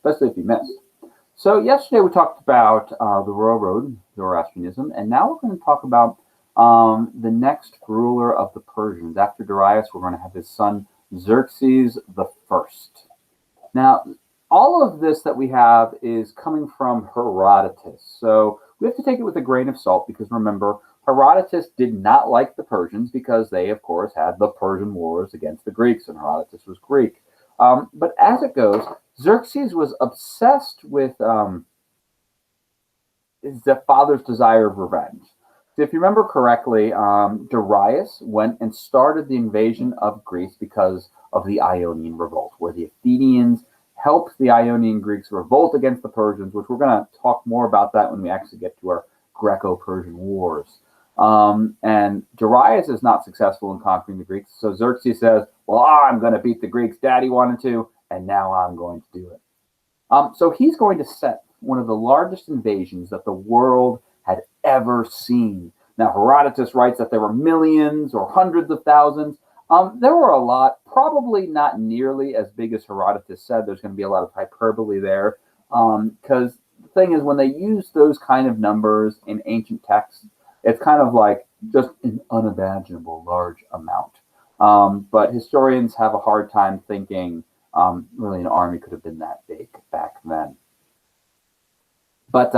especially if you missed. So yesterday we talked about the railroad, Zoroastrianism, and now we're going to talk about the next ruler of the Persians. After Darius, we're going to have his son Xerxes the First. Now, all of this that we have is coming from Herodotus. So we have to take it with a grain of salt because remember, Herodotus did not like the Persians because they, of course, had the Persian Wars against the Greeks, and Herodotus was Greek. But as it goes, Xerxes was obsessed with his father's desire of revenge. So if you remember correctly, Darius went and started the invasion of Greece because of the Ionian Revolt, where the Athenians helped the Ionian Greeks revolt against the Persians, which we're going to talk more about that when we actually get to our Greco-Persian Wars. And Darius is not successful in conquering the Greeks, so Xerxes says, well, I'm going to beat the Greeks. Daddy wanted to, and now I'm going to do it. So he's going to set one of the largest invasions that the world had ever seen. Now, Herodotus writes that there were millions or hundreds of thousands. There were a lot, probably not nearly as big as Herodotus said. There's going to be a lot of hyperbole there. Because the thing is, when they use those kind of numbers in ancient texts, it's kind of like just an unimaginable large amount. But historians have a hard time thinking really an army could have been that big back then. But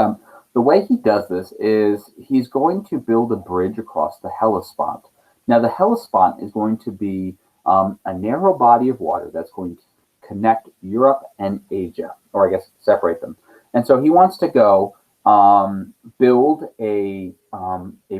the way he does this is he's going to build a bridge across the Hellespont. Now, the Hellespont is going to be a narrow body of water that's going to connect Europe and Asia, or I guess separate them. And so he wants to go build a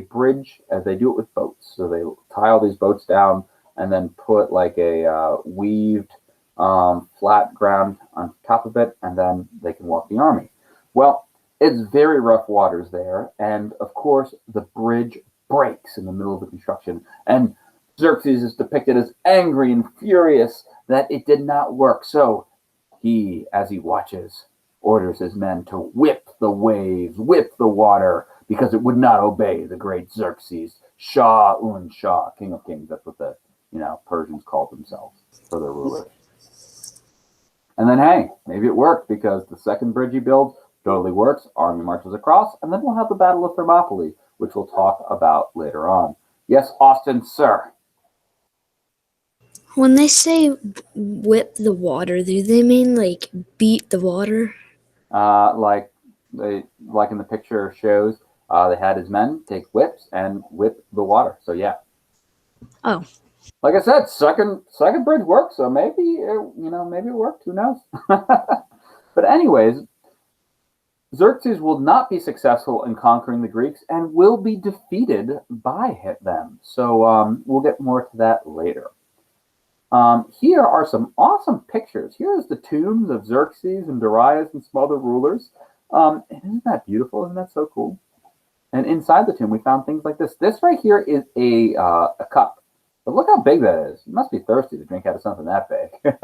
bridge, as they do it with boats. So they tie all these boats down and then put like a weaved flat ground on top of it, and then they can walk the army. Well, it's very rough waters there, and of course the bridge breaks in the middle of the construction, and Xerxes is depicted as angry and furious that it did not work. So he, as he watches, orders his men to whip the waves, whip the water, because it would not obey the great Xerxes, Shah, King of Kings. That's what the Persians called themselves for their ruler. And then, hey, maybe it worked because the second bridge he builds totally works. Army marches across, and then we'll have the Battle of Thermopylae, which we'll talk about later on. Yes, Austin, sir. When they say whip the water, do they mean like beat the water? Like in the picture shows, they had his men take whips and whip the water. So yeah. Oh. Like I said, second bridge worked, so maybe maybe it worked. Who knows? But anyways, Xerxes will not be successful in conquering the Greeks and will be defeated by them. So we'll get more to that later. Here are some awesome pictures. Here's the tombs of Xerxes and Darius and some other rulers. Isn't that beautiful? Isn't that so cool? And inside the tomb, we found things like this. This right here is a cup. But look how big that is. You must be thirsty to drink out of something that big.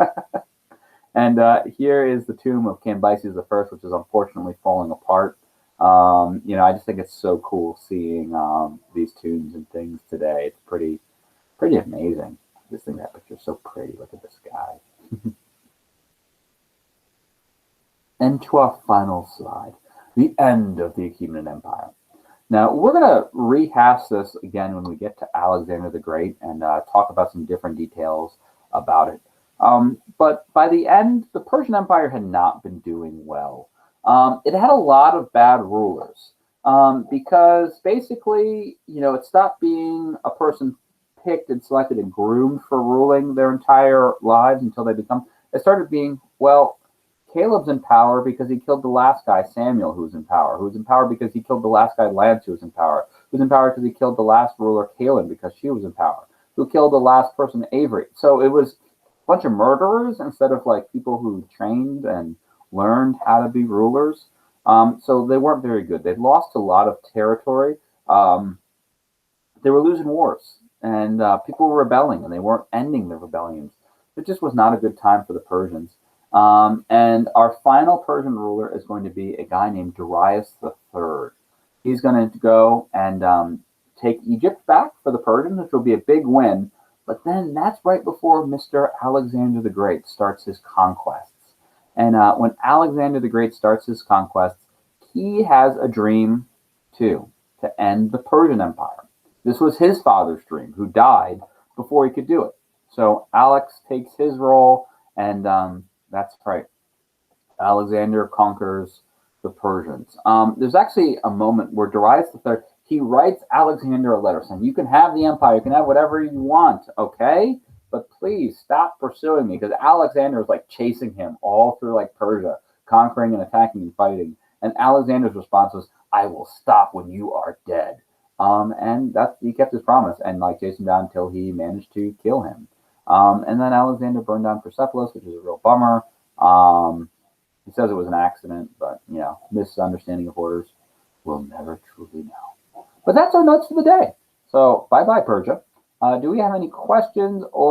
And here is the tomb of Cambyses I, which is unfortunately falling apart. I just think it's so cool seeing these tombs and things today. It's pretty amazing. I just think that picture's so pretty. Look at the sky. And to our final slide, the end of the Achaemenid Empire. Now, we're going to rehash this again when we get to Alexander the Great and talk about some different details about it. But by the end, the Persian Empire had not been doing well. It had a lot of bad rulers because basically, it stopped being a person picked and selected and groomed for ruling their entire lives until they it started being, well, Caleb's in power because he killed the last guy, Samuel, who was in power. Who was in power because he killed the last guy, Lance, who was in power. Who was in power because he killed the last ruler, Caleb, because she was in power. Who killed the last person, Avery. So it was a bunch of murderers instead of like people who trained and learned how to be rulers. So they weren't very good. They'd lost a lot of territory. They were losing wars, and people were rebelling, and they weren't ending their rebellions. It just was not a good time for the Persians. And our final Persian ruler is going to be a guy named Darius III. He's going to go and take Egypt back for the Persians, which will be a big win. But then that's right before Mr. Alexander the Great starts his conquests. And when Alexander the Great starts his conquests, he has a dream too, to end the Persian Empire. This was his father's dream, who died before he could do it. So Alex takes his role, and that's right. Alexander conquers the Persians. There's actually a moment where Darius III, he writes Alexander a letter saying, "You can have the empire, you can have whatever you want, okay? But please stop pursuing me," because Alexander is like chasing him all through like Persia, conquering and attacking and fighting. And Alexander's response was, "I will stop when you are dead." And that he kept his promise and like chased him down until he managed to kill him. And then Alexander burned down Persepolis, which is a real bummer. He says it was an accident, but misunderstanding of orders. We'll never truly know. But that's our notes for the day. So bye bye, Persia. Do we have any questions or